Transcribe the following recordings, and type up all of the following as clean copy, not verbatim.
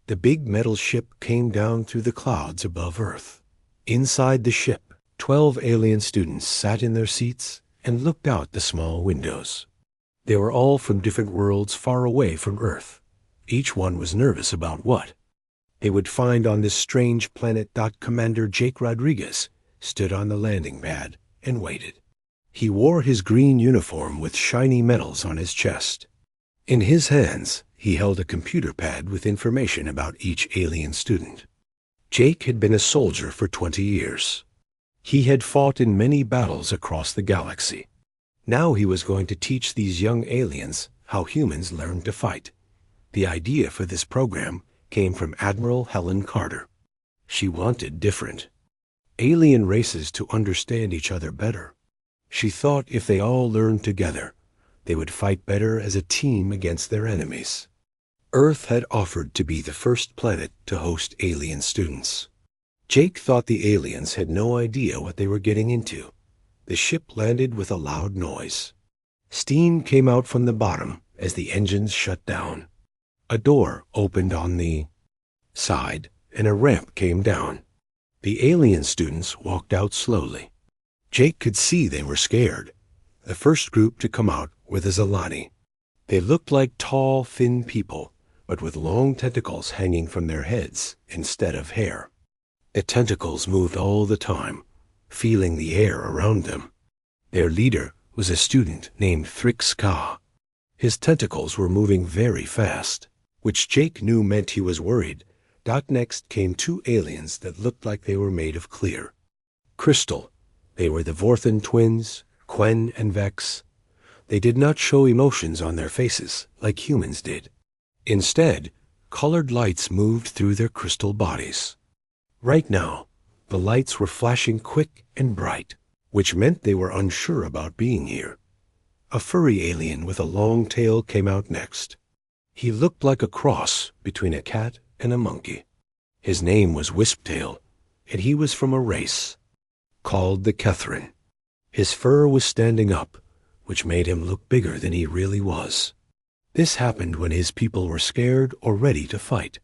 The big metal ship came down through the clouds above Earth. Inside the ship, 12 alien students sat in their seats and looked out the small windows. They were all from different worlds far away from Earth. Each one was nervous about what they would find on this strange planet. Commander Jake Rodriguez stood on the landing pad and waited. He wore his green uniform with shiny medals on his chest. In his hands, he held a computer pad with information about each alien student. Jake had been a soldier for 20 years. He had fought in many battles across the galaxy. Now he was going to teach these young aliens how humans learn to fight. The idea for this program came from Admiral Helen Carter. She wanted different alien races to understand each other better. She thought if they all learned together, they would fight better as a team against their enemies. Earth had offered to be the first planet to host alien students. Jake thought the aliens had no idea what they were getting into. The ship landed with a loud noise. Steam came out from the bottom as the engines shut down. A door opened on the side, and a ramp came down. The alien students walked out slowly. Jake could see they were scared. The first group to come out were the Zalani. They looked like tall, thin people, but with long tentacles hanging from their heads instead of hair. The tentacles moved all the time, feeling the air around them. Their leader was a student named Thrix Ka. His tentacles were moving very fast, which Jake knew meant he was worried. Next came 2 aliens that looked like they were made of clear crystal. They were the Vorthan twins, Quen and Vex. They did not show emotions on their faces like humans did. Instead, colored lights moved through their crystal bodies. Right now, the lights were flashing quick and bright, which meant they were unsure about being here. A furry alien with a long tail came out next. He looked like a cross between a cat and a monkey. His name was Wisptail, and he was from a race called the Kethrin. His fur was standing up, which made him look bigger than he really was. This happened when his people were scared or ready to fight.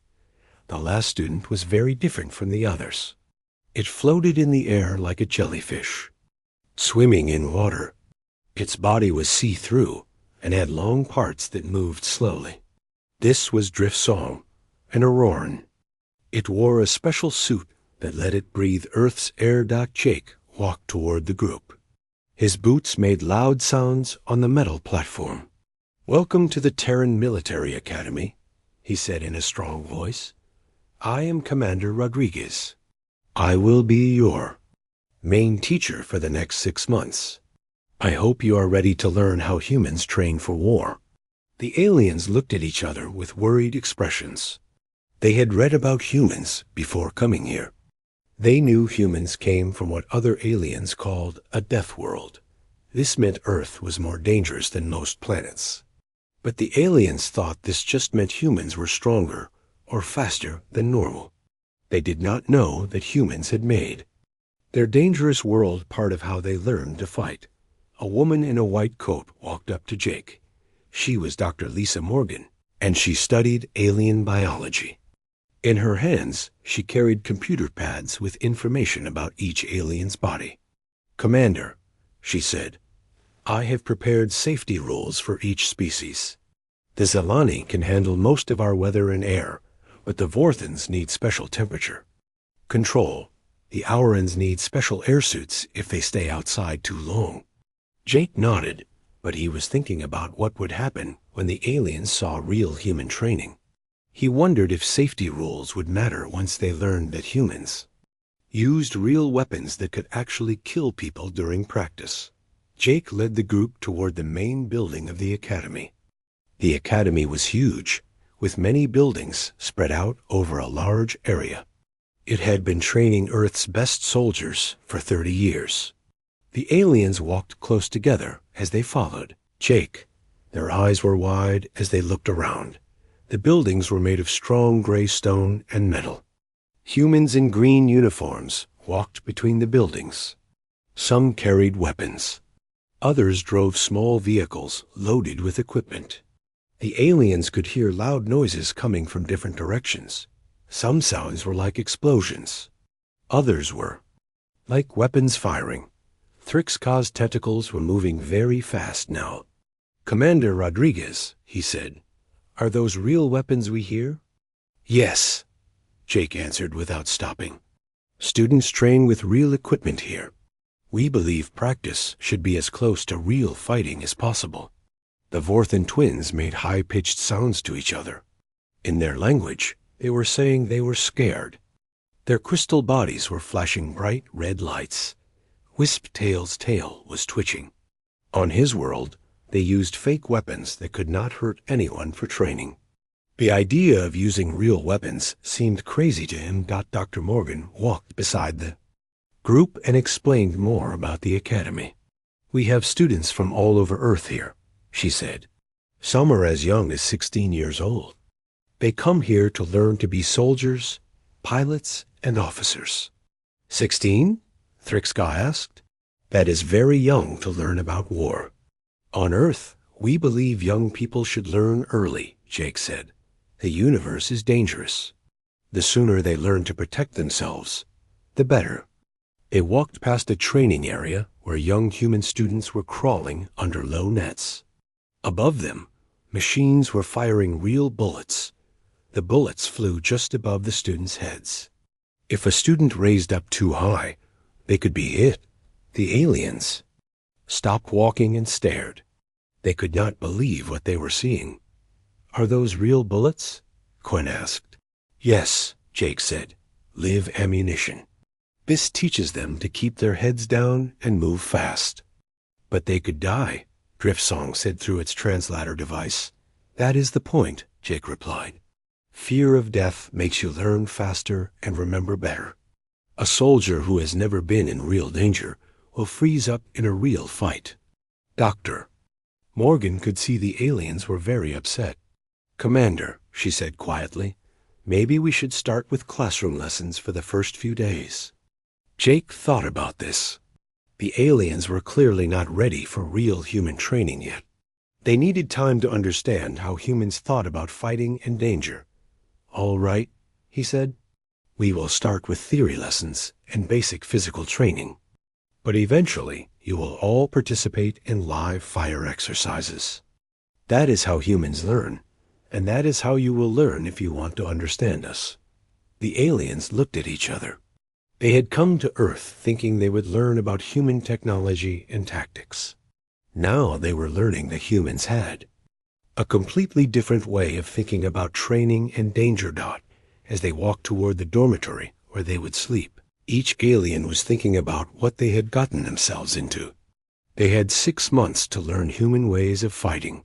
The last student was very different from the others. It floated in the air like a jellyfish, swimming in water. Its body was see-through and had long parts that moved slowly. This was Drift Song, an Auroran. It wore a special suit that let it breathe Earth's air. Jake walked toward the group. His boots made loud sounds on the metal platform. "Welcome to the Terran Military Academy," he said in a strong voice. "I am Commander Rodriguez. I will be your main teacher for the next 6 months. I hope you are ready to learn how humans train for war." The aliens looked at each other with worried expressions. They had read about humans before coming here. They knew humans came from what other aliens called a death world. This meant Earth was more dangerous than most planets. But the aliens thought this just meant humans were stronger or faster than normal. They did not know that humans had made their dangerous world part of how they learned to fight. A woman in a white coat walked up to Jake. She was Dr. Lisa Morgan, and she studied alien biology. In her hands, she carried computer pads with information about each alien's body. "Commander," she said, "I have prepared safety rules for each species. The Zalani can handle most of our weather and air, but the Vorthans need special temperature control. The Aurans need special air suits if they stay outside too long." Jake nodded, but he was thinking about what would happen when the aliens saw real human training. He wondered if safety rules would matter once they learned that humans used real weapons that could actually kill people during practice. Jake led the group toward the main building of the academy. The academy was huge, with many buildings spread out over a large area. It had been training Earth's best soldiers for 30 years. The aliens walked close together as they followed Jake. Their eyes were wide as they looked around. The buildings were made of strong gray stone and metal. Humans in green uniforms walked between the buildings. Some carried weapons. Others drove small vehicles loaded with equipment. The aliens could hear loud noises coming from different directions. Some sounds were like explosions. Others were like weapons firing. Thrixka's tentacles were moving very fast now. "Commander Rodriguez," he said, "are those real weapons we hear?" "Yes," Jake answered without stopping. "Students train with real equipment here. We believe practice should be as close to real fighting as possible." The Vorthan twins made high-pitched sounds to each other. In their language, they were saying they were scared. Their crystal bodies were flashing bright red lights. Wisp-Tail's tail was twitching. On his world, they used fake weapons that could not hurt anyone for training. The idea of using real weapons seemed crazy to him. Dr. Morgan walked beside the group and explained more about the academy. "We have students from all over Earth here," she said. "Some are as young as 16 years old. They come here to learn to be soldiers, pilots, and officers." 16? Thrixka asked. "That is very young to learn about war." "On Earth, we believe young people should learn early," Jake said. "The universe is dangerous. The sooner they learn to protect themselves, the better." They walked past a training area where young human students were crawling under low nets. Above them, machines were firing real bullets. The bullets flew just above the students' heads. If a student raised up too high, they could be hit. The aliens stopped walking and stared. They could not believe what they were seeing. "Are those real bullets?" Quinn asked. "Yes," Jake said. "Live ammunition. This teaches them to keep their heads down and move fast." "But they could die," Driftsong said through its translator device. "That is the point," Jake replied. "Fear of death makes you learn faster and remember better. A soldier who has never been in real danger will freeze up in a real fight." Doctor Morgan could see the aliens were very upset. "Commander," she said quietly, "maybe we should start with classroom lessons for the first few days." Jake thought about this. The aliens were clearly not ready for real human training yet. They needed time to understand how humans thought about fighting and danger. "All right," he said. "We will start with theory lessons and basic physical training. But eventually, you will all participate in live fire exercises. That is how humans learn, and that is how you will learn if you want to understand us." The aliens looked at each other. They had come to Earth thinking they would learn about human technology and tactics. Now they were learning that humans had a completely different way of thinking about training and danger. As they walked toward the dormitory where they would sleep, each alien was thinking about what they had gotten themselves into. They had 6 months to learn human ways of fighting.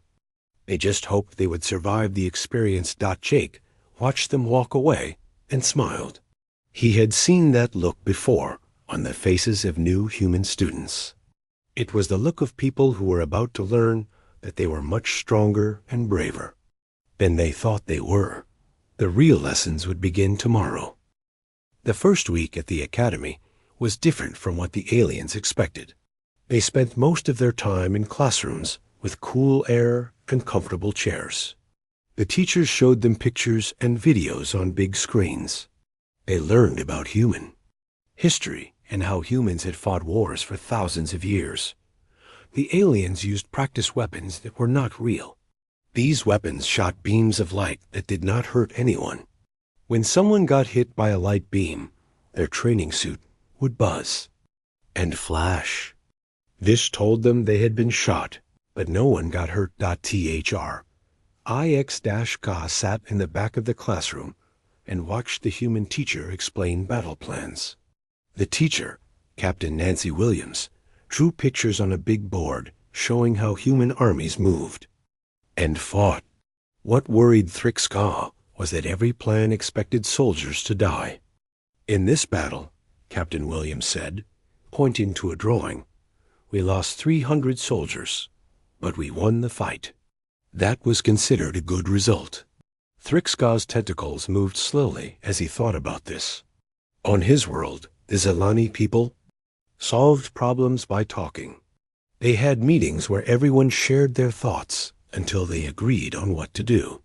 They just hoped they would survive the experience. Jake watched them walk away and smiled. He had seen that look before on the faces of new human students. It was the look of people who were about to learn that they were much stronger and braver than they thought they were. The real lessons would begin tomorrow. The first week at the academy was different from what the aliens expected. They spent most of their time in classrooms with cool air and comfortable chairs. The teachers showed them pictures and videos on big screens. They learned about human history and how humans had fought wars for thousands of years. The aliens used practice weapons that were not real. These weapons shot beams of light that did not hurt anyone. When someone got hit by a light beam, their training suit would buzz and flash. This told them they had been shot, but no one got hurt. Thr IX-Ka sat in the back of the classroom and watched the human teacher explain battle plans. The teacher, Captain Nancy Williams, drew pictures on a big board showing how human armies moved and fought. What worried Thrixka was that every plan expected soldiers to die. "In this battle," Captain Williams said, pointing to a drawing, "we lost 300 soldiers, but we won the fight." That was considered a good result. Thrixka's tentacles moved slowly as he thought about this. On his world, the Zelani people solved problems by talking. They had meetings where everyone shared their thoughts until they agreed on what to do.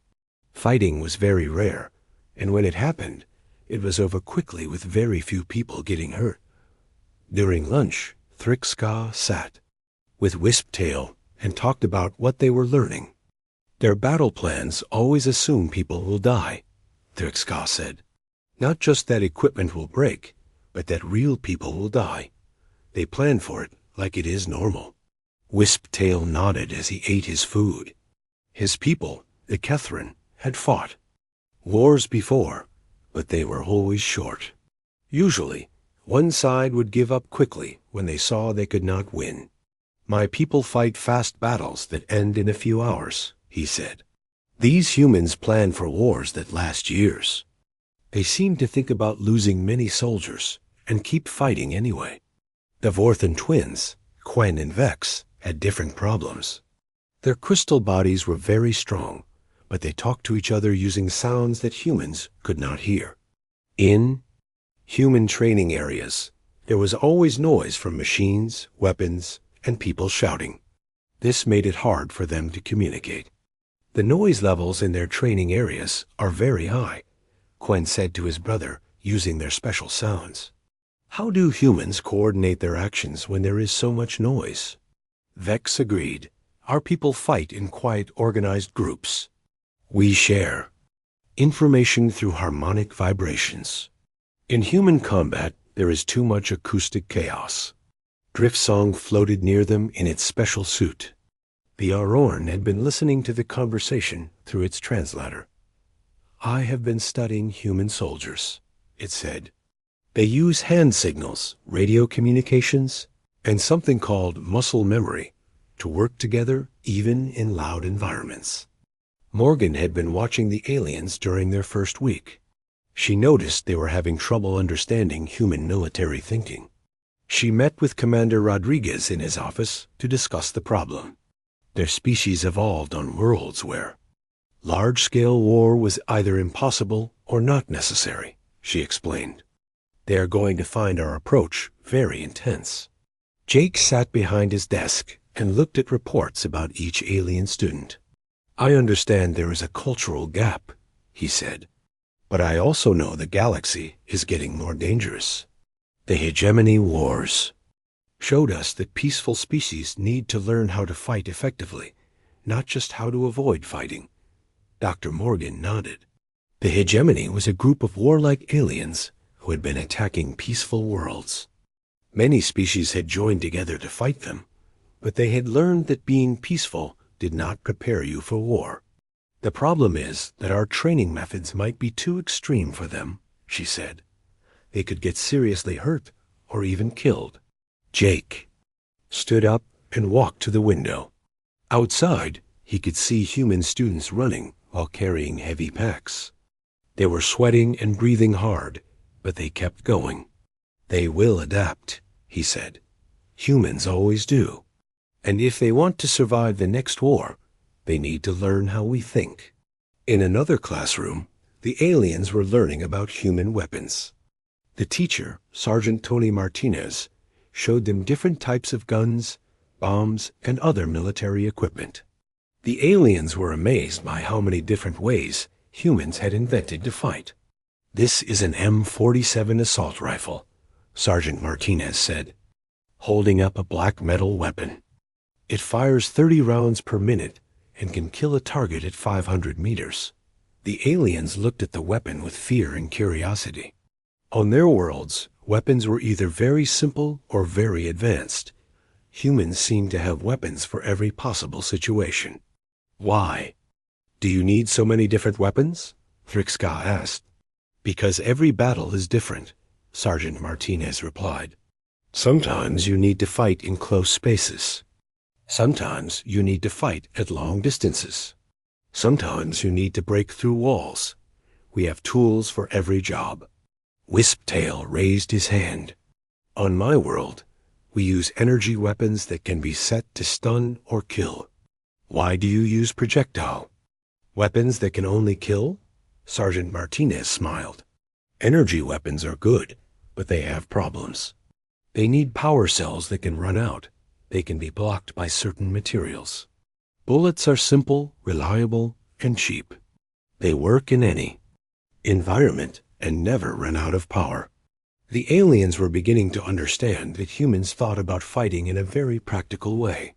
Fighting was very rare, and when it happened, it was over quickly with very few people getting hurt. During lunch, Thrixka sat with Wisptail and talked about what they were learning. Their battle plans always assume people will die, Thrixka said. Not just that equipment will break, but that real people will die. They plan for it like it is normal. Wisptail nodded as he ate his food. His people, the Kethrin, had fought wars before, but they were always short. Usually, one side would give up quickly when they saw they could not win. My people fight fast battles that end in a few hours, he said. These humans plan for wars that last years. They seem to think about losing many soldiers and keep fighting anyway. The Vorthan twins, Quen and Vex, had different problems. Their crystal bodies were very strong, but they talked to each other using sounds that humans could not hear. In human training areas, there was always noise from machines, weapons, and people shouting. This made it hard for them to communicate. The noise levels in their training areas are very high, Quen said to his brother, using their special sounds. How do humans coordinate their actions when there is so much noise? Vex agreed. Our people fight in quiet, organized groups. We share information through harmonic vibrations. In human combat, there is too much acoustic chaos. Driftsong floated near them in its special suit. The Aurorn had been listening to the conversation through its translator. I have been studying human soldiers, it said. They use hand signals, radio communications, and something called muscle memory to work together even in loud environments. Morgan had been watching the aliens during their first week. She noticed they were having trouble understanding human military thinking. She met with Commander Rodriguez in his office to discuss the problem. Their species evolved on worlds where large-scale war was either impossible or not necessary, she explained. They are going to find our approach very intense. Jake sat behind his desk and looked at reports about each alien student. I understand there is a cultural gap, he said, but I also know the galaxy is getting more dangerous. The hegemony wars showed us that peaceful species need to learn how to fight effectively, not just how to avoid fighting. Dr. Morgan nodded. The hegemony was a group of warlike aliens who had been attacking peaceful worlds. Many species had joined together to fight them, but they had learned that being peaceful did not prepare you for war. The problem is that our training methods might be too extreme for them, she said. They could get seriously hurt or even killed. Jake stood up and walked to the window. Outside, he could see human students running while carrying heavy packs. They were sweating and breathing hard, but they kept going. They will adapt, he said. Humans always do. And if they want to survive the next war, they need to learn how we think. In another classroom, the aliens were learning about human weapons. The teacher, Sergeant Tony Martinez, showed them different types of guns, bombs, and other military equipment. The aliens were amazed by how many different ways humans had invented to fight. This is an M47 assault rifle, Sergeant Martinez said, holding up a black metal weapon. It fires 30 rounds per minute and can kill a target at 500 meters. The aliens looked at the weapon with fear and curiosity. On their worlds, weapons were either very simple or very advanced. Humans seemed to have weapons for every possible situation. Why? Do you need so many different weapons? Thrixka asked. Because every battle is different, Sergeant Martinez replied. Sometimes you need to fight in close spaces. Sometimes you need to fight at long distances. Sometimes you need to break through walls. We have tools for every job. Wisptail raised his hand. On my world, we use energy weapons that can be set to stun or kill. Why do you use projectile? Weapons that can only kill? Sergeant Martinez smiled. Energy weapons are good, but they have problems. They need power cells that can run out. They can be blocked by certain materials. Bullets are simple, reliable, and cheap. They work in any environment, and never ran out of power. The aliens were beginning to understand that humans thought about fighting in a very practical way.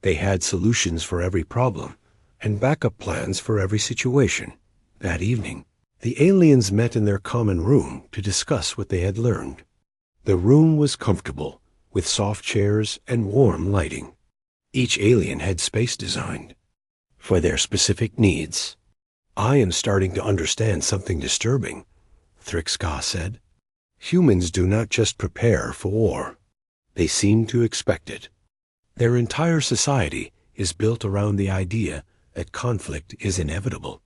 They had solutions for every problem and backup plans for every situation. That evening, the aliens met in their common room to discuss what they had learned. The room was comfortable, with soft chairs and warm lighting. Each alien had space designed for their specific needs. "I am starting to understand something disturbing," Thrixka said. "Humans do not just prepare for war. They seem to expect it. Their entire society is built around the idea that conflict is inevitable."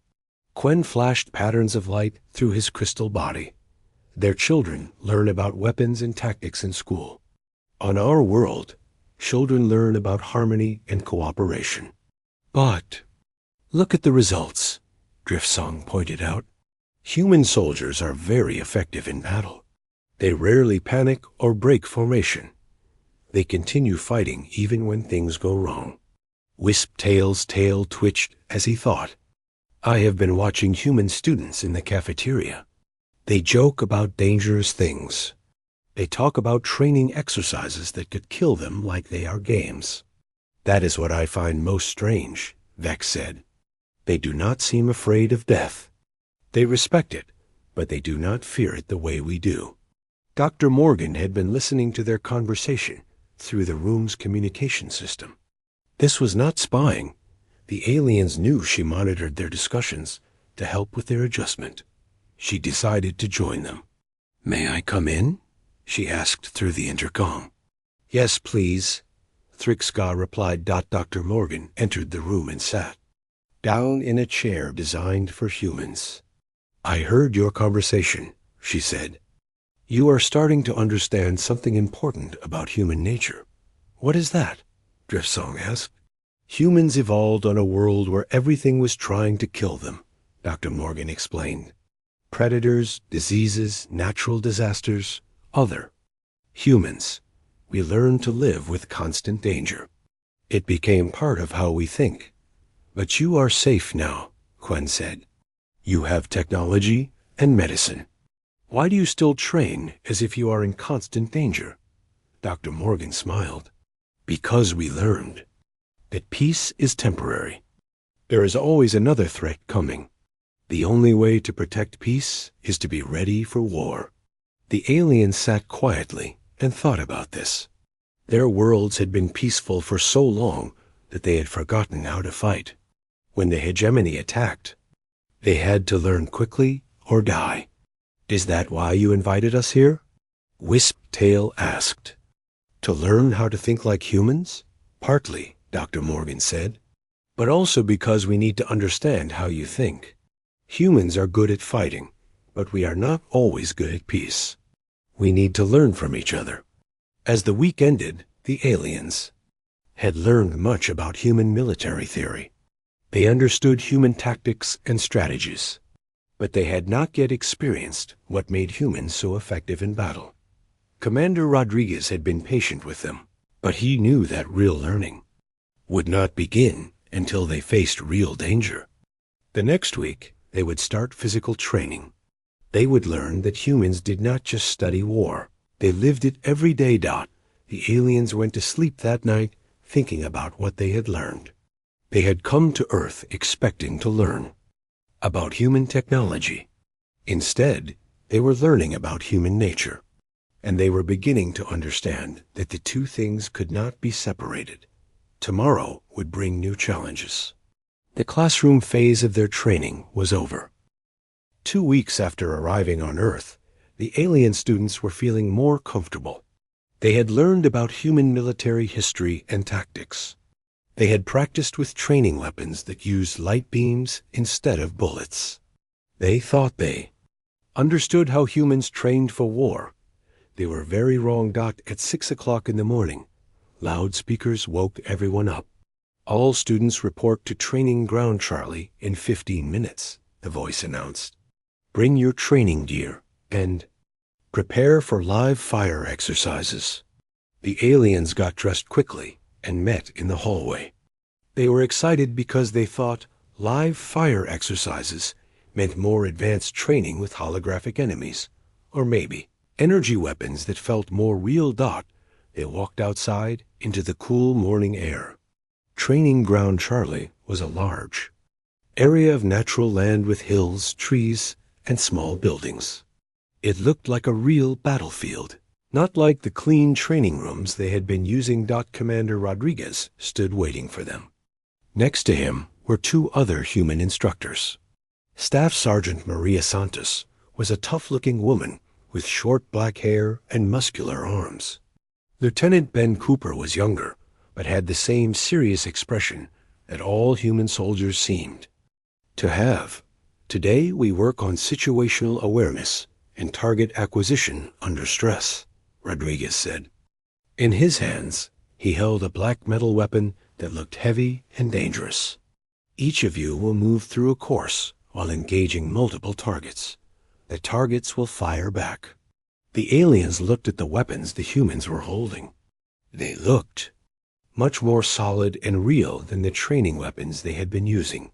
Quen flashed patterns of light through his crystal body. "Their children learn about weapons and tactics in school. On our world, children learn about harmony and cooperation. But look at the results," Driftsong pointed out. "Human soldiers are very effective in battle. They rarely panic or break formation. They continue fighting even when things go wrong." Wisptail's tail twitched as he thought. "I have been watching human students in the cafeteria. They joke about dangerous things. They talk about training exercises that could kill them like they are games." "That is what I find most strange," Vex said. "They do not seem afraid of death. They respect it, but they do not fear it the way we do." Dr. Morgan had been listening to their conversation through the room's communication system. This was not spying. The aliens knew she monitored their discussions to help with their adjustment. She decided to join them. "May I come in?" she asked through the intercom. "Yes, please," Thrixka replied. Dr. Morgan entered the room and sat down in a chair designed for humans. "I heard your conversation," she said. "You are starting to understand something important about human nature." "What is that?" Driftsong asked. "Humans evolved on a world where everything was trying to kill them," Dr. Morgan explained. "Predators, diseases, natural disasters, other. Humans, we learned to live with constant danger. It became part of how we think. But you are safe now," Quen said. "You have technology and medicine. Why do you still train as if you are in constant danger?" Dr. Morgan smiled. "Because we learned that peace is temporary. There is always another threat coming. The only way to protect peace is to be ready for war." The aliens sat quietly and thought about this. Their worlds had been peaceful for so long that they had forgotten how to fight. When the hegemony attacked, they had to learn quickly or die. "Is that why you invited us here?" Wisptail asked. "To learn how to think like humans?" "Partly," Dr. Morgan said, "but also because we need to understand how you think. Humans are good at fighting, but we are not always good at peace. We need to learn from each other." As the week ended, the aliens had learned much about human military theory. They understood human tactics and strategies, but they had not yet experienced what made humans so effective in battle. Commander Rodriguez had been patient with them, but he knew that real learning would not begin until they faced real danger. The next week, they would start physical training. They would learn that humans did not just study war. They lived it every day. The aliens went to sleep that night thinking about what they had learned. They had come to Earth expecting to learn about human technology. Instead, they were learning about human nature, and they were beginning to understand that the two things could not be separated. Tomorrow would bring new challenges. The classroom phase of their training was over. 2 weeks after arriving on Earth, the alien students were feeling more comfortable. They had learned about human military history and tactics. They had practiced with training weapons that used light beams instead of bullets. They thought they understood how humans trained for war. They were very wrong. At 6 o'clock in the morning, loudspeakers woke everyone up. "All students report to Training Ground Charlie in 15 minutes, the voice announced. "Bring your training gear and prepare for live fire exercises." The aliens got dressed quickly and met in the hallway. They were excited because they thought live fire exercises meant more advanced training with holographic enemies, or maybe energy weapons that felt more real. They walked outside into the cool morning air. Training Ground Charlie was a large area of natural land with hills, trees, and small buildings. It looked like a real battlefield, not like the clean training rooms they had been using. Commander Rodriguez stood waiting for them. Next to him were two other human instructors. Staff Sergeant Maria Santos was a tough-looking woman with short black hair and muscular arms. Lieutenant Ben Cooper was younger, but had the same serious expression that all human soldiers seemed to have. Today we work on situational awareness and target acquisition under stress, Rodriguez said. In his hands, he held a black metal weapon that looked heavy and dangerous. Each of you will move through a course while engaging multiple targets. The targets will fire back. The aliens looked at the weapons the humans were holding. They looked much more solid and real than the training weapons they had been using.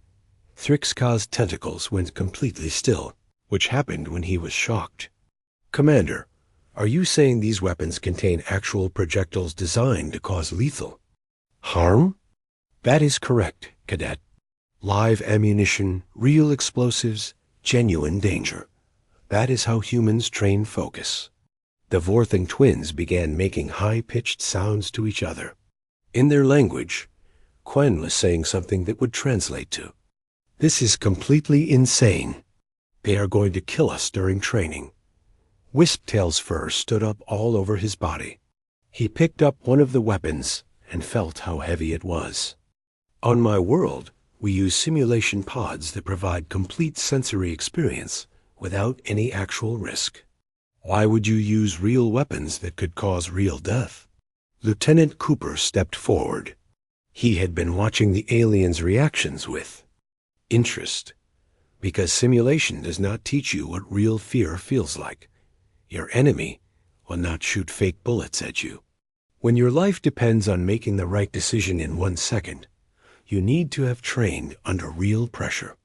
Thrixka's tentacles went completely still, which happened when he was shocked. Commander, are you saying these weapons contain actual projectiles designed to cause lethal harm? That is correct, Cadet. Live ammunition, real explosives, genuine danger. That is how humans train focus. The Vorthing twins began making high-pitched sounds to each other. In their language, Quen was saying something that would translate to, "This is completely insane. They are going to kill us during training." Wisptail's fur stood up all over his body. He picked up one of the weapons and felt how heavy it was. On my world, we use simulation pods that provide complete sensory experience without any actual risk. Why would you use real weapons that could cause real death? Lieutenant Cooper stepped forward. He had been watching the aliens' reactions with interest, because simulation does not teach you what real fear feels like. Your enemy will not shoot fake bullets at you. When your life depends on making the right decision in 1 second, you need to have trained under real pressure.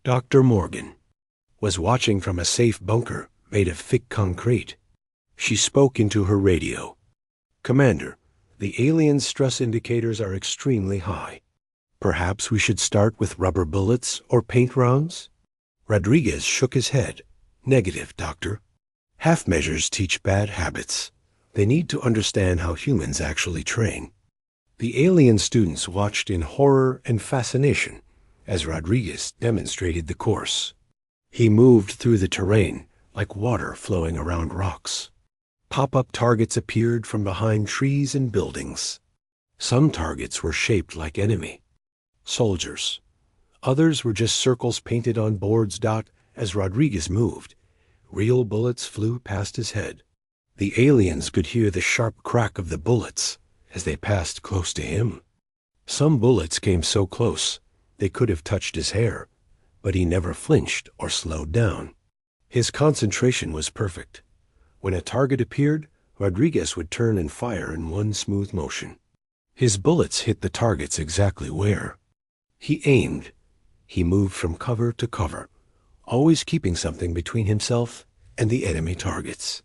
Dr. Morgan was watching from a safe bunker made of thick concrete. She spoke into her radio. "Commander, the aliens' stress indicators are extremely high. Perhaps we should start with rubber bullets or paint rounds?" Rodriguez shook his head. "Negative, Doctor. Half measures teach bad habits. They need to understand how humans actually train." The alien students watched in horror and fascination as Rodriguez demonstrated the course. He moved through the terrain like water flowing around rocks. Pop-up targets appeared from behind trees and buildings. Some targets were shaped like enemy soldiers. Others were just circles painted on boards. As Rodriguez moved, real bullets flew past his head. The aliens could hear the sharp crack of the bullets as they passed close to him. Some bullets came so close they could have touched his hair, but he never flinched or slowed down. His concentration was perfect. When a target appeared, Rodriguez would turn and fire in one smooth motion. His bullets hit the targets exactly where he aimed. He moved from cover to cover, always keeping something between himself and the enemy targets.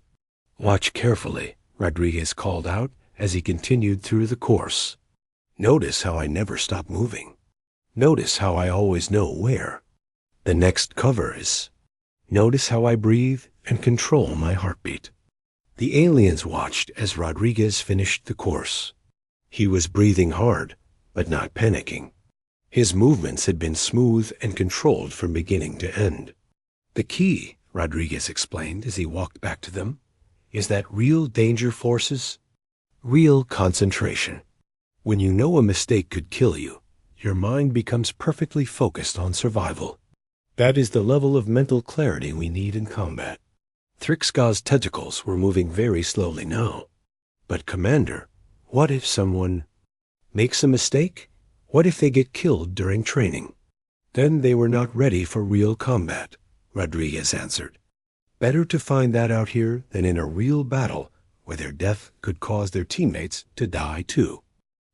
"Watch carefully," Rodriguez called out as he continued through the course. "Notice how I never stop moving. Notice how I always know where the next cover is. Notice how I breathe and control my heartbeat." The aliens watched as Rodriguez finished the course. He was breathing hard, but not panicking. His movements had been smooth and controlled from beginning to end. "The key," Rodriguez explained as he walked back to them, "is that real danger forces real concentration. When you know a mistake could kill you, your mind becomes perfectly focused on survival. That is the level of mental clarity we need in combat." Thrixka's tentacles were moving very slowly now. "But Commander, what if someone makes a mistake? What if they get killed during training?" "Then they were not ready for real combat," Rodriguez answered. "Better to find that out here than in a real battle where their death could cause their teammates to die too."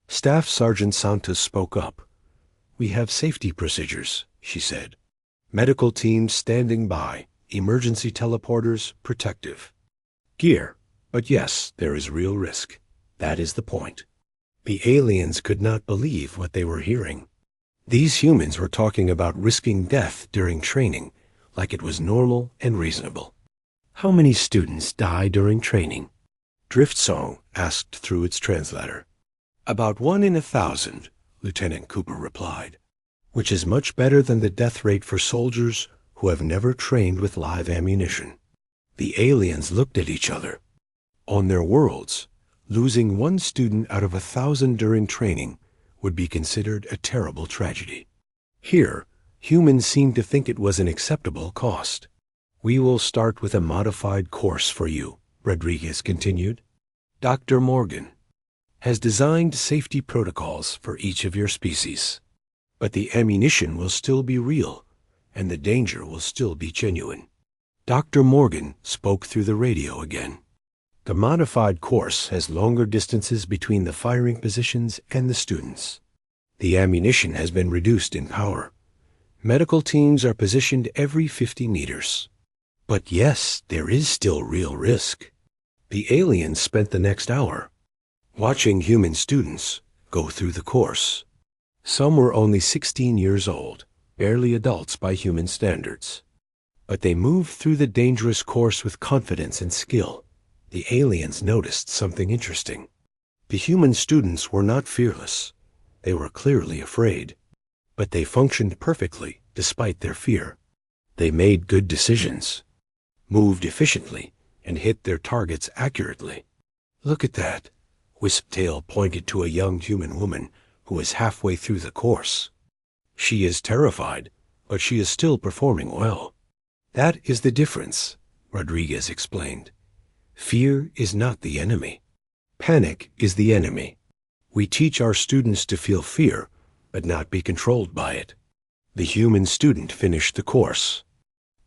Staff Sergeant Santos spoke up. "We have safety procedures," she said. Medical teams standing by, emergency teleporters, protective gear. But yes, there is real risk. That is the point. The aliens could not believe what they were hearing. These humans were talking about risking death during training, like it was normal and reasonable. How many students die during training? Driftsong asked through its translator. About 1 in 1,000, Lieutenant Cooper replied, which is much better than the death rate for soldiers who have never trained with live ammunition. The aliens looked at each other. On their worlds, losing 1 student out of 1,000 during training would be considered a terrible tragedy. Here, humans seemed to think it was an acceptable cost. We will start with a modified course for you, Rodriguez continued. Dr. Morgan has designed safety protocols for each of your species. But the ammunition will still be real, and the danger will still be genuine. Dr. Morgan spoke through the radio again. The modified course has longer distances between the firing positions and the students. The ammunition has been reduced in power. Medical teams are positioned every 50 meters. But yes, there is still real risk. The aliens spent the next hour watching human students go through the course. Some were only 16 years old, barely adults by human standards. But they moved through the dangerous course with confidence and skill. The aliens noticed something interesting. The human students were not fearless. They were clearly afraid. But they functioned perfectly despite their fear. They made good decisions, moved efficiently, and hit their targets accurately. Look at that. Wisptail pointed to a young human woman who is halfway through the course. She is terrified, but she is still performing well. That is the difference, Rodriguez explained. Fear is not the enemy. Panic is the enemy. We teach our students to feel fear, but not be controlled by it. The human student finished the course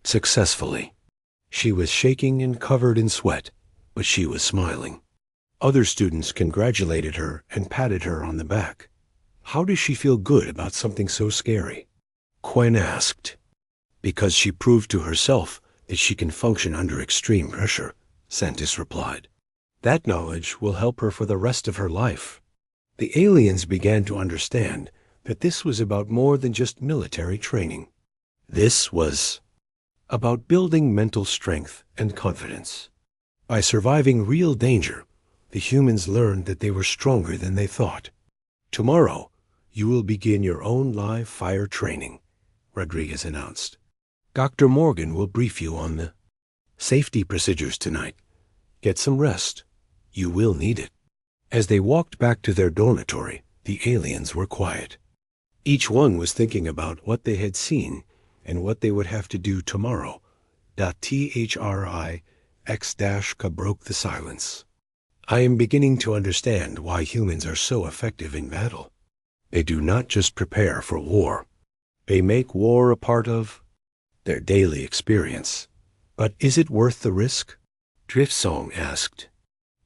successfully. She was shaking and covered in sweat, but she was smiling. Other students congratulated her and patted her on the back. How does she feel good about something so scary? Quen asked. Because she proved to herself that she can function under extreme pressure, Santis replied. That knowledge will help her for the rest of her life. The aliens began to understand that this was about more than just military training. This was about building mental strength and confidence. By surviving real danger, the humans learned that they were stronger than they thought. Tomorrow, you will begin your own live fire training, Rodriguez announced. Dr. Morgan will brief you on the safety procedures tonight. Get some rest. You will need it. As they walked back to their dormitory, the aliens were quiet. Each one was thinking about what they had seen and what they would have to do tomorrow. THRI-X-Ka broke the silence. I am beginning to understand why humans are so effective in battle. They do not just prepare for war. They make war a part of their daily experience. But is it worth the risk? Driftsong asked.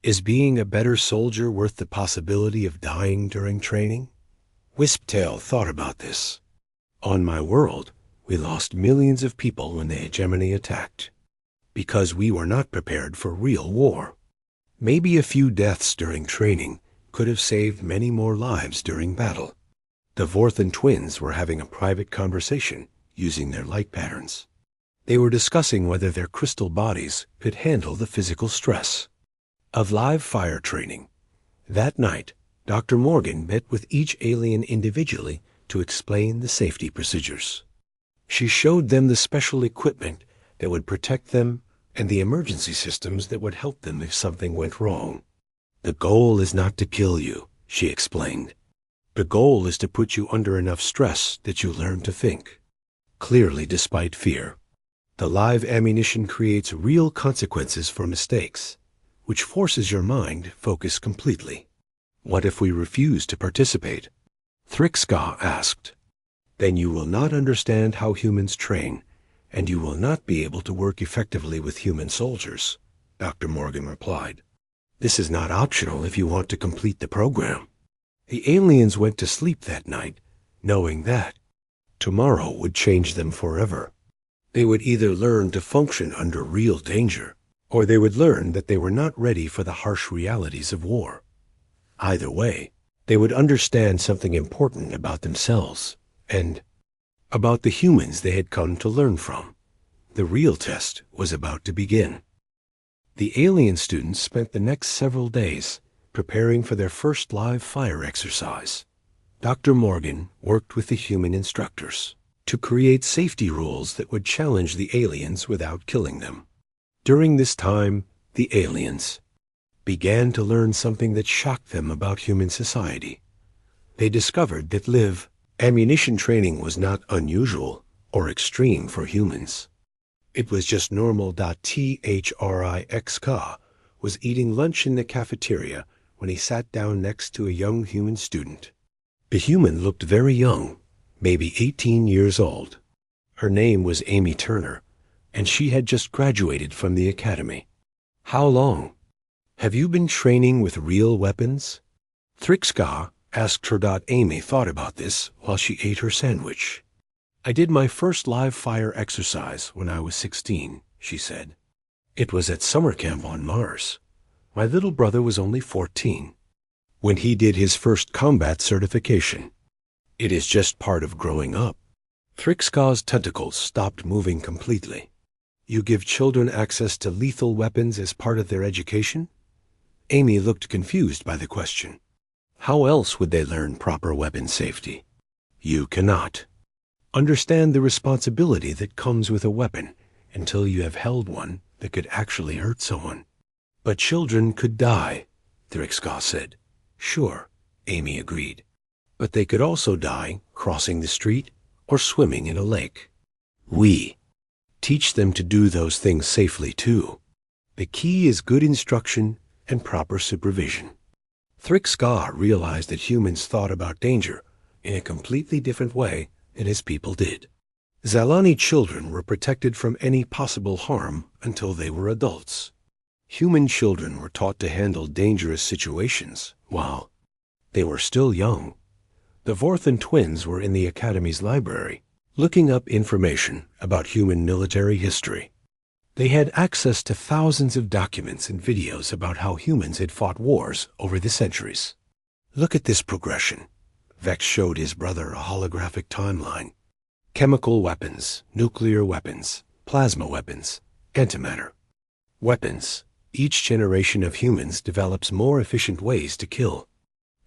Is being a better soldier worth the possibility of dying during training? Wisptail thought about this. On my world, we lost millions of people when the hegemony attacked, because we were not prepared for real war. Maybe a few deaths during training could have saved many more lives during battle. The Vorthan twins were having a private conversation using their light patterns. They were discussing whether their crystal bodies could handle the physical stress of live fire training. That night, Dr. Morgan met with each alien individually to explain the safety procedures. She showed them the special equipment that would protect them and the emergency systems that would help them if something went wrong. The goal is not to kill you, she explained. The goal is to put you under enough stress that you learn to think clearly despite fear. The live ammunition creates real consequences for mistakes, which forces your mind to focus completely. What if we refuse to participate? Thrixka asked. Then you will not understand how humans train, and you will not be able to work effectively with human soldiers, Dr. Morgan replied. This is not optional if you want to complete the program. The aliens went to sleep that night, knowing that tomorrow would change them forever. They would either learn to function under real danger, or they would learn that they were not ready for the harsh realities of war. Either way, they would understand something important about themselves and about the humans they had come to learn from. The real test was about to begin. The alien students spent the next several days preparing for their first live fire exercise. Dr. Morgan worked with the human instructors to create safety rules that would challenge the aliens without killing them. During this time, the aliens began to learn something that shocked them about human society. They discovered that live ammunition training was not unusual or extreme for humans. It was just normal. Thrixka was eating lunch in the cafeteria when he sat down next to a young human student. The human looked very young, maybe 18 years old. Her name was Amy Turner, and she had just graduated from the academy. How long? Have you been training with real weapons? Thrixka asked her. Amy thought about this while she ate her sandwich. I did my first live fire exercise when I was 16, she said. It was at summer camp on Mars. My little brother was only 14 when he did his first combat certification. It is just part of growing up. Thrixka's tentacles stopped moving completely. You give children access to lethal weapons as part of their education? Amy looked confused by the question. How else would they learn proper weapon safety? You cannot understand the responsibility that comes with a weapon until you have held one that could actually hurt someone. But children could die, Thrixka said. Sure, Amy agreed. But they could also die crossing the street or swimming in a lake. We teach them to do those things safely too. The key is good instruction and proper supervision. Thrixka realized that humans thought about danger in a completely different way than his people did. Zalani children were protected from any possible harm until they were adults. Human children were taught to handle dangerous situations while they were still young. The Vorthan twins were in the Academy's library, looking up information about human military history. They had access to thousands of documents and videos about how humans had fought wars over the centuries. Look at this progression. Vex showed his brother a holographic timeline. Chemical weapons, nuclear weapons, plasma weapons, antimatter weapons. Each generation of humans develops more efficient ways to kill.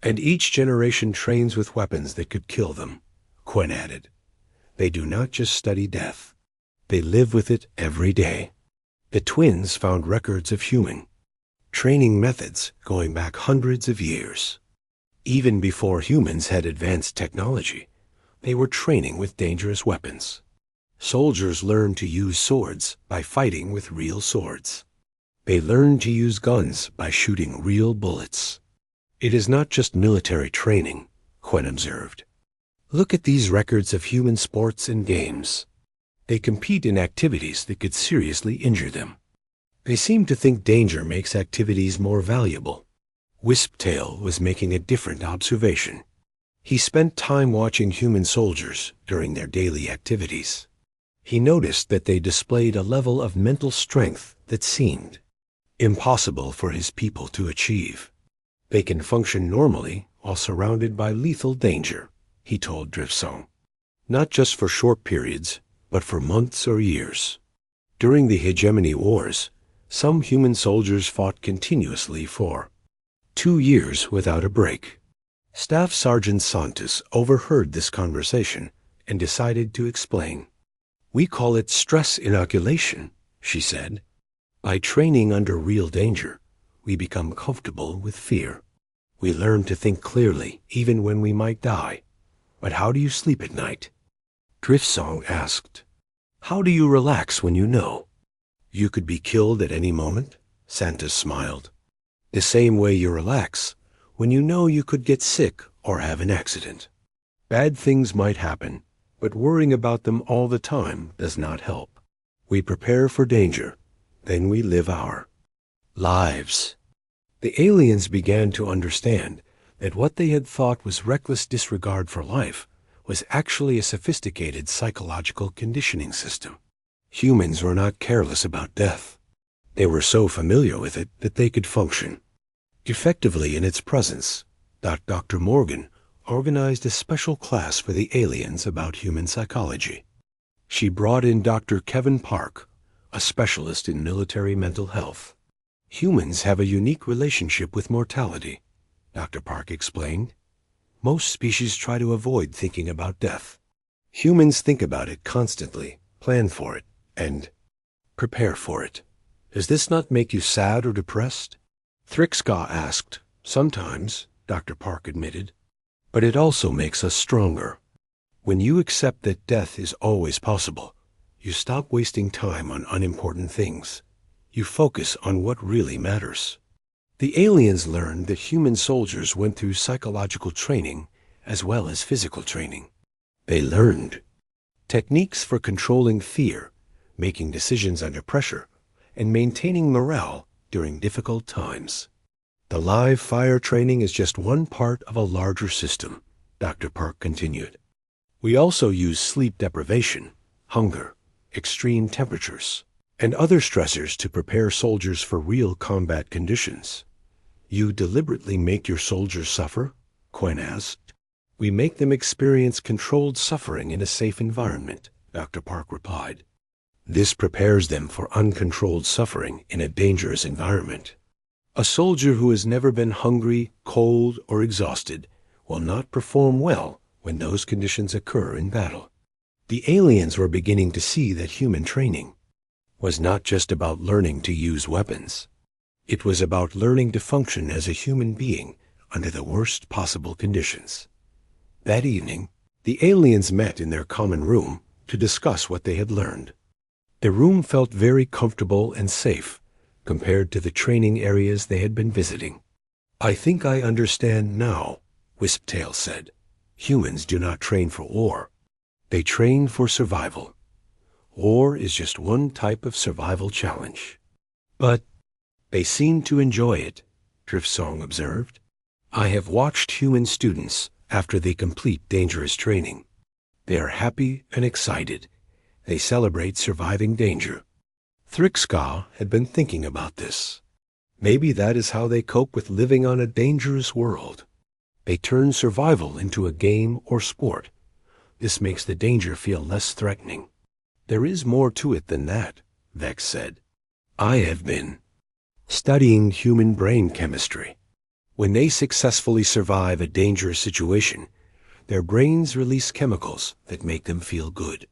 And each generation trains with weapons that could kill them, Quen added. They do not just study death. They live with it every day. The twins found records of human training methods going back hundreds of years. Even before humans had advanced technology, they were training with dangerous weapons. Soldiers learned to use swords by fighting with real swords. They learned to use guns by shooting real bullets. It is not just military training, Quen observed. Look at these records of human sports and games. They compete in activities that could seriously injure them. They seem to think danger makes activities more valuable. Wisptail was making a different observation. He spent time watching human soldiers during their daily activities. He noticed that they displayed a level of mental strength that seemed impossible for his people to achieve. They can function normally while surrounded by lethal danger, he told Driftsong. Not just for short periods, but for months or years. During the Hegemony Wars, some human soldiers fought continuously for 2 years without a break. Staff Sergeant Santos overheard this conversation and decided to explain. We call it stress inoculation, she said. By training under real danger, we become comfortable with fear. We learn to think clearly even when we might die. But how do you sleep at night? Driftsong asked. How do you relax when you know you could be killed at any moment? Santos smiled. The same way you relax when you know you could get sick or have an accident. Bad things might happen, but worrying about them all the time does not help. We prepare for danger, then we live our lives. The aliens began to understand that what they had thought was reckless disregard for life was actually a sophisticated psychological conditioning system. Humans were not careless about death. They were so familiar with it that they could function effectively in its presence. Dr. Morgan organized a special class for the aliens about human psychology. She brought in Dr. Kevin Park, a specialist in military mental health. Humans have a unique relationship with mortality, Dr. Park explained. Most species try to avoid thinking about death. Humans think about it constantly, plan for it, and prepare for it. Does this not make you sad or depressed? Thrixka asked. Sometimes, Dr. Park admitted, but it also makes us stronger. When you accept that death is always possible, you stop wasting time on unimportant things. You focus on what really matters. The aliens learned that human soldiers went through psychological training as well as physical training. They learned techniques for controlling fear, making decisions under pressure, and maintaining morale during difficult times. The live fire training is just one part of a larger system, Dr. Park continued. We also use sleep deprivation, hunger, extreme temperatures, and other stressors to prepare soldiers for real combat conditions. You deliberately make your soldiers suffer? Quen asked. We make them experience controlled suffering in a safe environment, Dr. Park replied. This prepares them for uncontrolled suffering in a dangerous environment. A soldier who has never been hungry, cold, or exhausted will not perform well when those conditions occur in battle. The aliens were beginning to see that human training was not just about learning to use weapons. It was about learning to function as a human being under the worst possible conditions. That evening, the aliens met in their common room to discuss what they had learned. The room felt very comfortable and safe compared to the training areas they had been visiting. I think I understand now, Wisptail said. Humans do not train for war. They train for survival. War is just one type of survival challenge. But they seem to enjoy it, Driftsong observed. I have watched human students after they complete dangerous training. They are happy and excited. They celebrate surviving danger. Thrixka had been thinking about this. Maybe that is how they cope with living on a dangerous world. They turn survival into a game or sport. This makes the danger feel less threatening. There is more to it than that, Vex said. I have been studying human brain chemistry. When they successfully survive a dangerous situation, their brains release chemicals that make them feel good.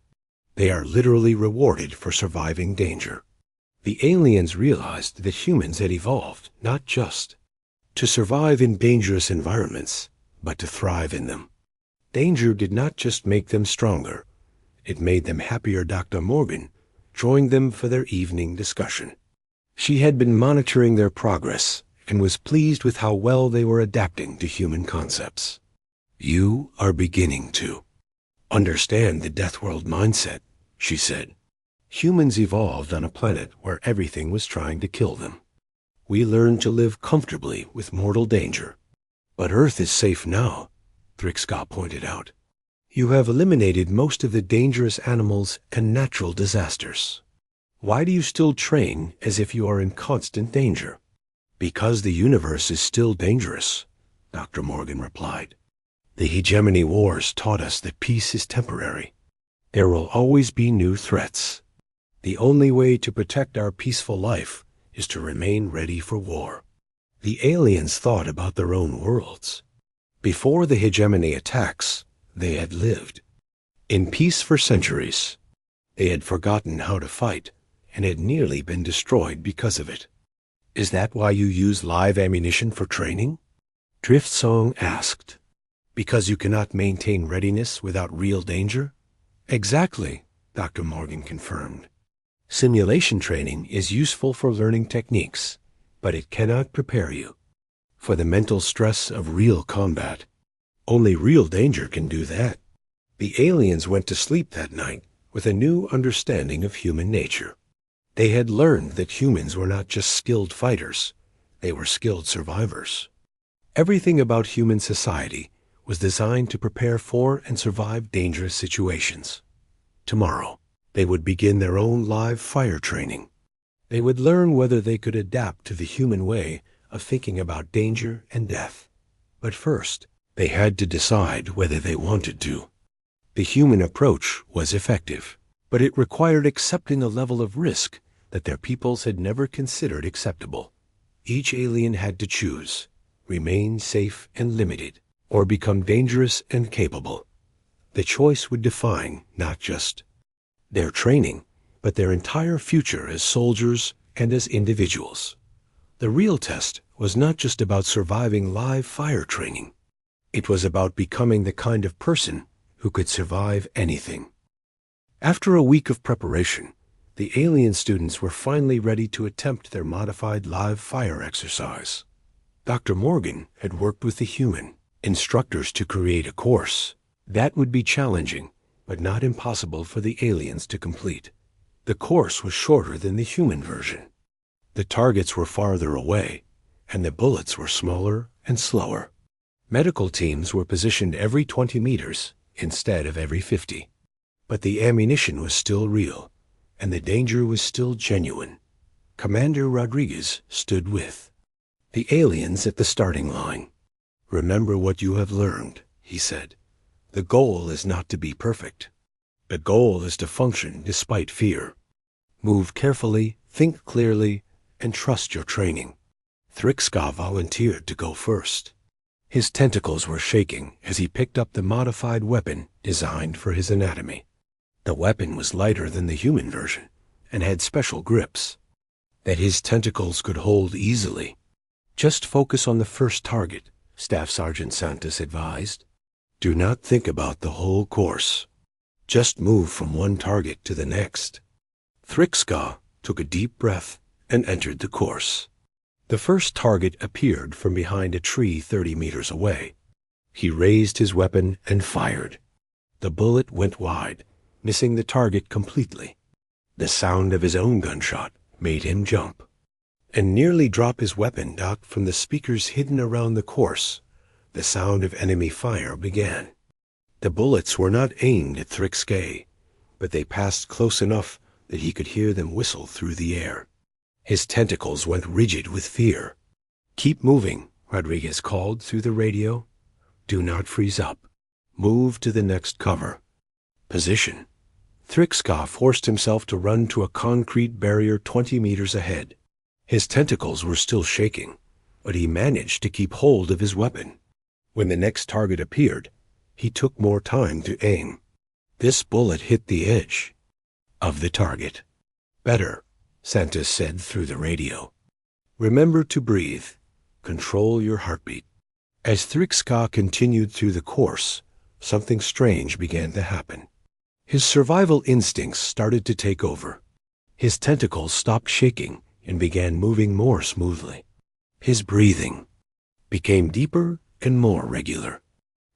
They are literally rewarded for surviving danger. The aliens realized that humans had evolved not just to survive in dangerous environments, but to thrive in them. Danger did not just make them stronger. It made them happier. Dr. Morgan joined them for their evening discussion. She had been monitoring their progress and was pleased with how well they were adapting to human concepts. You are beginning to understand the Deathworld mindset, she said. Humans evolved on a planet where everything was trying to kill them. We learned to live comfortably with mortal danger. But Earth is safe now, Thrixka pointed out. You have eliminated most of the dangerous animals and natural disasters. Why do you still train as if you are in constant danger? Because the universe is still dangerous, Dr. Morgan replied. The hegemony wars taught us that peace is temporary. There will always be new threats. The only way to protect our peaceful life is to remain ready for war. The aliens thought about their own worlds. Before the hegemony attacks, they had lived in peace for centuries. They had forgotten how to fight and had nearly been destroyed because of it. Is that why you use live ammunition for training? Driftsong asked. Because you cannot maintain readiness without real danger? Exactly, Dr. Morgan confirmed. Simulation training is useful for learning techniques, but it cannot prepare you for the mental stress of real combat. Only real danger can do that. The aliens went to sleep that night with a new understanding of human nature. They had learned that humans were not just skilled fighters, they were skilled survivors. Everything about human society was designed to prepare for and survive dangerous situations. Tomorrow, they would begin their own live fire training. They would learn whether they could adapt to the human way of thinking about danger and death. But first, they had to decide whether they wanted to. The human approach was effective, but it required accepting a level of risk that their peoples had never considered acceptable. Each alien had to choose, remain safe and limited, or become dangerous and capable. The choice would define not just their training, but their entire future as soldiers and as individuals. The real test was not just about surviving live fire training. It was about becoming the kind of person who could survive anything. After a week of preparation, the alien students were finally ready to attempt their modified live fire exercise. Dr. Morgan had worked with the human instructors to create a course that would be challenging, but not impossible for the aliens to complete. The course was shorter than the human version. The targets were farther away, and the bullets were smaller and slower. Medical teams were positioned every 20 meters instead of every 50. But the ammunition was still real, and the danger was still genuine. Commander Rodriguez stood with the aliens at the starting line. "Remember what you have learned," he said. "The goal is not to be perfect. The goal is to function despite fear. Move carefully, think clearly, and trust your training." Thrixka volunteered to go first. His tentacles were shaking as he picked up the modified weapon designed for his anatomy. The weapon was lighter than the human version and had special grips that his tentacles could hold easily. "Just focus on the first target," Staff Sergeant Santos advised. "Do not think about the whole course. Just move from one target to the next." Thrixka took a deep breath and entered the course. The first target appeared from behind a tree 30 meters away. He raised his weapon and fired. The bullet went wide, missing the target completely. The sound of his own gunshot made him jump and nearly drop his weapon out from the speakers hidden around the course. The sound of enemy fire began. The bullets were not aimed at Thrixka, but they passed close enough that he could hear them whistle through the air. His tentacles went rigid with fear. "Keep moving," Rodriguez called through the radio. "Do not freeze up. Move to the next cover. Position." Thrixka forced himself to run to a concrete barrier 20 meters ahead. His tentacles were still shaking, but he managed to keep hold of his weapon. When the next target appeared, he took more time to aim. This bullet hit the edge of the target. "Better," Santos said through the radio. "Remember to breathe. Control your heartbeat." As Thrixka continued through the course, something strange began to happen. His survival instincts started to take over. His tentacles stopped shaking and began moving more smoothly. His breathing became deeper and more regular.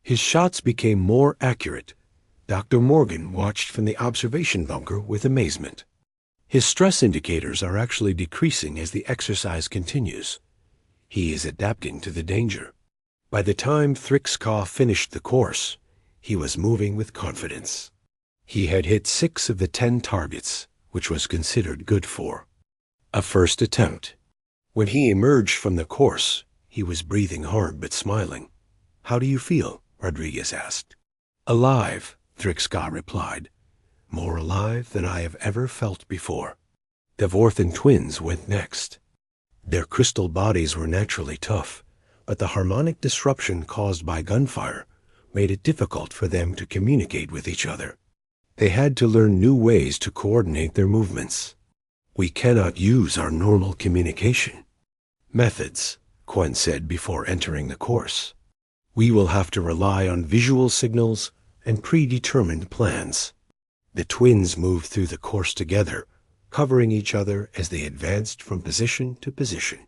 His shots became more accurate. Dr. Morgan watched from the observation bunker with amazement. His stress indicators are actually decreasing as the exercise continues. He is adapting to the danger. By the time Thrixka finished the course, he was moving with confidence. He had hit 6 of the 10 targets, which was considered good for a first attempt. When he emerged from the course, he was breathing hard but smiling. "How do you feel?" Rodriguez asked. "Alive," Thrixka replied. "More alive than I have ever felt before." The Vorthan twins went next. Their crystal bodies were naturally tough, but the harmonic disruption caused by gunfire made it difficult for them to communicate with each other. They had to learn new ways to coordinate their movements. "We cannot use our normal communication methods," Quen said before entering the course. "We will have to rely on visual signals and predetermined plans." The twins moved through the course together, covering each other as they advanced from position to position.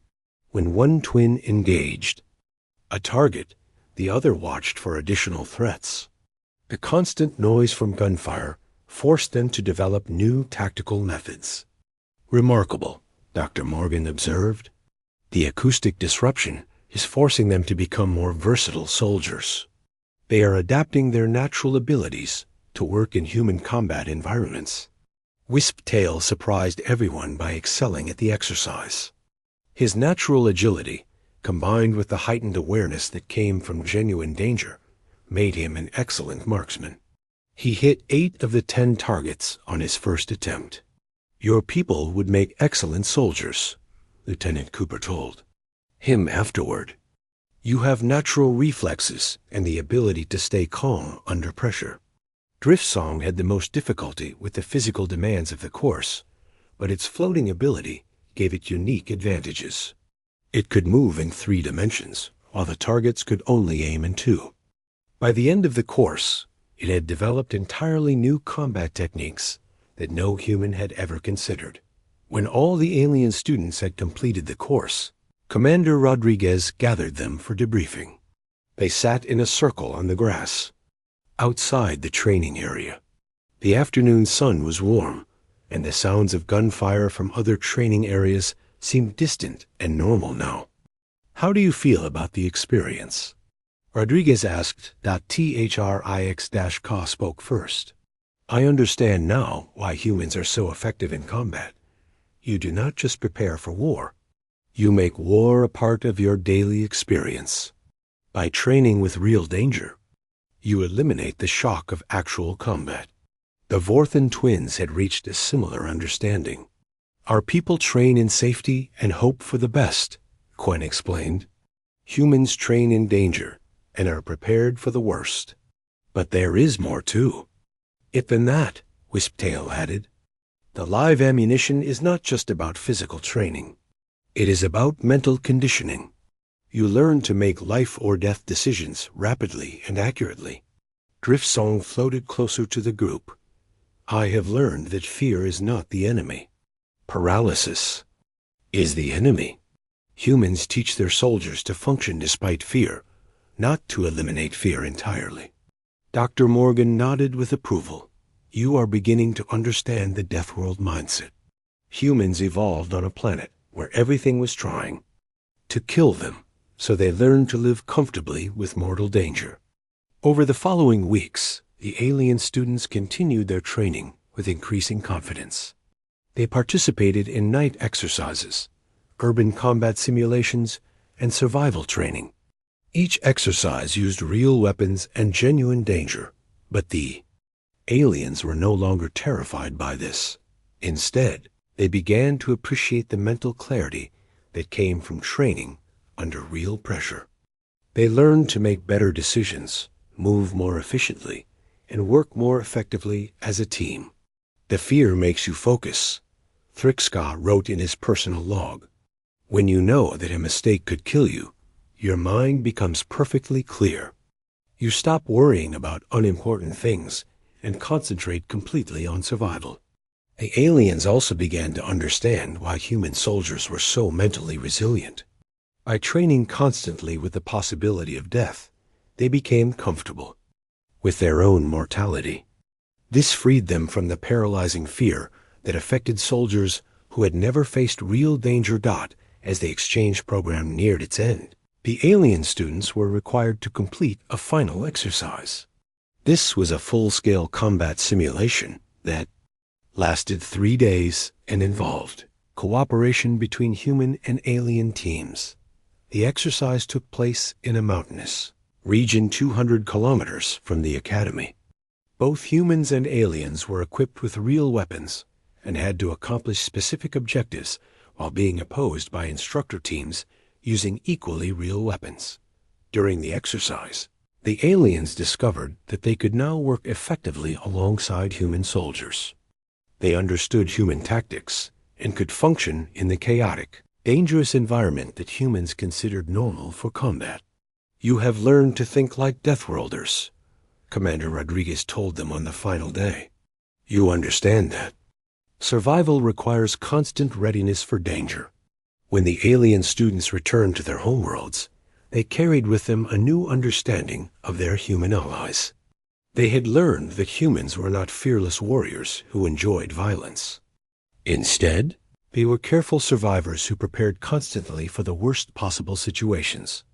When one twin engaged a target, the other watched for additional threats. The constant noise from gunfire forced them to develop new tactical methods. "Remarkable," Dr. Morgan observed. "The acoustic disruption is forcing them to become more versatile soldiers." They are adapting their natural abilities to work in human combat environments. Wisptail surprised everyone by excelling at the exercise. His natural agility, combined with the heightened awareness that came from genuine danger, made him an excellent marksman. He hit 8 of the 10 targets on his first attempt. "Your people would make excellent soldiers," Lieutenant Cooper told him afterward. "You have natural reflexes and the ability to stay calm under pressure." Driftsong had the most difficulty with the physical demands of the course, but its floating ability gave it unique advantages. It could move in 3 dimensions, while the targets could only aim in 2. By the end of the course, it had developed entirely new combat techniques that no human had ever considered. When all the alien students had completed the course, Commander Rodriguez gathered them for debriefing. They sat in a circle on the grass, outside the training area. The afternoon sun was warm, and the sounds of gunfire from other training areas seemed distant and normal now. "How do you feel about the experience?" Rodriguez asked. Thrix-Ka spoke first. "I understand now why humans are so effective in combat. You do not just prepare for war. You make war a part of your daily experience. By training with real danger, you eliminate the shock of actual combat." The Vorthan twins had reached a similar understanding. "Our people train in safety and hope for the best," Quen explained. "Humans train in danger and are prepared for the worst. But there is more too." "If than that," Wisptail added. "The live ammunition is not just about physical training. It is about mental conditioning. You learn to make life or death decisions rapidly and accurately." Driftsong floated closer to the group. "I have learned that fear is not the enemy. Paralysis is the enemy. Humans teach their soldiers to function despite fear, not to eliminate fear entirely." Dr. Morgan nodded with approval. "You are beginning to understand the Deathworld mindset. Humans evolved on a planet where everything was trying to kill them, so they learned to live comfortably with mortal danger." Over the following weeks, the alien students continued their training with increasing confidence. They participated in night exercises, urban combat simulations, and survival training. Each exercise used real weapons and genuine danger, but the aliens were no longer terrified by this. Instead, they began to appreciate the mental clarity that came from training under real pressure. They learned to make better decisions, move more efficiently, and work more effectively as a team. "The fear makes you focus," Thrix-Ka wrote in his personal log. "When you know that a mistake could kill you, your mind becomes perfectly clear. You stop worrying about unimportant things and concentrate completely on survival." The aliens also began to understand why human soldiers were so mentally resilient. By training constantly with the possibility of death, they became comfortable with their own mortality. This freed them from the paralyzing fear that affected soldiers who had never faced real danger. As the exchange program neared its end, the alien students were required to complete a final exercise. This was a full-scale combat simulation that lasted 3 days and involved cooperation between human and alien teams. The exercise took place in a mountainous region 200 kilometers from the academy. Both humans and aliens were equipped with real weapons and had to accomplish specific objectives while being opposed by instructor teams using equally real weapons. During the exercise, the aliens discovered that they could now work effectively alongside human soldiers. They understood human tactics and could function in the chaotic, dangerous environment that humans considered normal for combat. "You have learned to think like Deathworlders," Commander Rodriguez told them on the final day. "You understand that survival requires constant readiness for danger." When the alien students returned to their homeworlds, they carried with them a new understanding of their human allies. They had learned that humans were not fearless warriors who enjoyed violence. Instead, they were careful survivors who prepared constantly for the worst possible situations.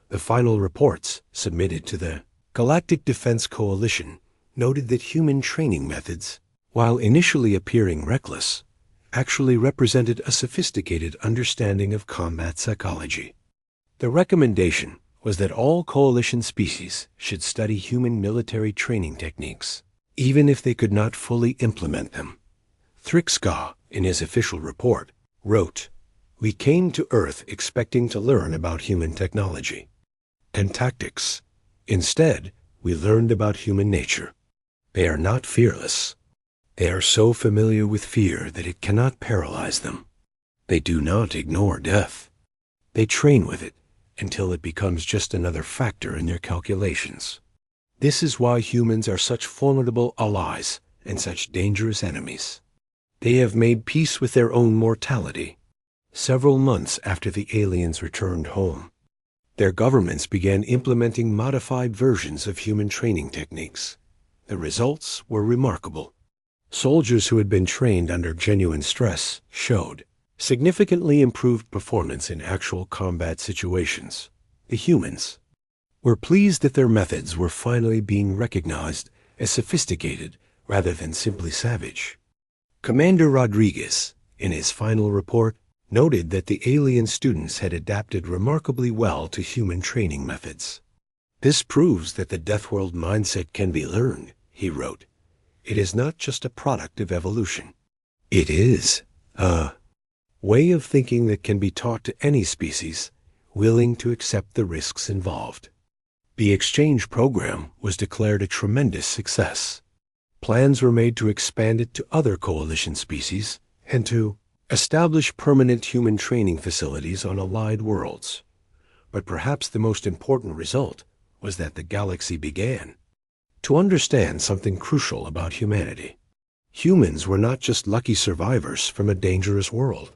The final reports submitted to the Galactic Defense Coalition noted that human training methods, while initially appearing reckless, actually represented a sophisticated understanding of combat psychology. The recommendation was that all coalition species should study human military training techniques, even if they could not fully implement them. Thrickska, in his official report, wrote, "We came to Earth expecting to learn about human technology and tactics. Instead, we learned about human nature. They are not fearless. They are so familiar with fear that it cannot paralyze them. They do not ignore death. They train with it until it becomes just another factor in their calculations. This is why humans are such formidable allies and such dangerous enemies. They have made peace with their own mortality." Several months after the aliens returned home, their governments began implementing modified versions of human training techniques. The results were remarkable. Soldiers who had been trained under genuine stress showed significantly improved performance in actual combat situations. The humans were pleased that their methods were finally being recognized as sophisticated rather than simply savage. Commander Rodriguez, in his final report, noted that the alien students had adapted remarkably well to human training methods. "This proves that the Deathworld mindset can be learned," he wrote. "It is not just a product of evolution. It is a way of thinking that can be taught to any species willing to accept the risks involved." The exchange program was declared a tremendous success. Plans were made to expand it to other coalition species and to establish permanent human training facilities on allied worlds. But perhaps the most important result was that the galaxy began to understand something crucial about humanity. Humans were not just lucky survivors from a dangerous world.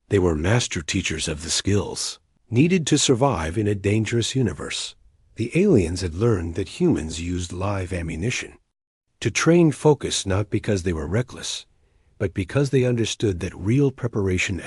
They were master teachers of the skills needed to survive in a dangerous universe. The aliens had learned that humans used live ammunition to train focus, not because they were reckless, but because they understood that real preparation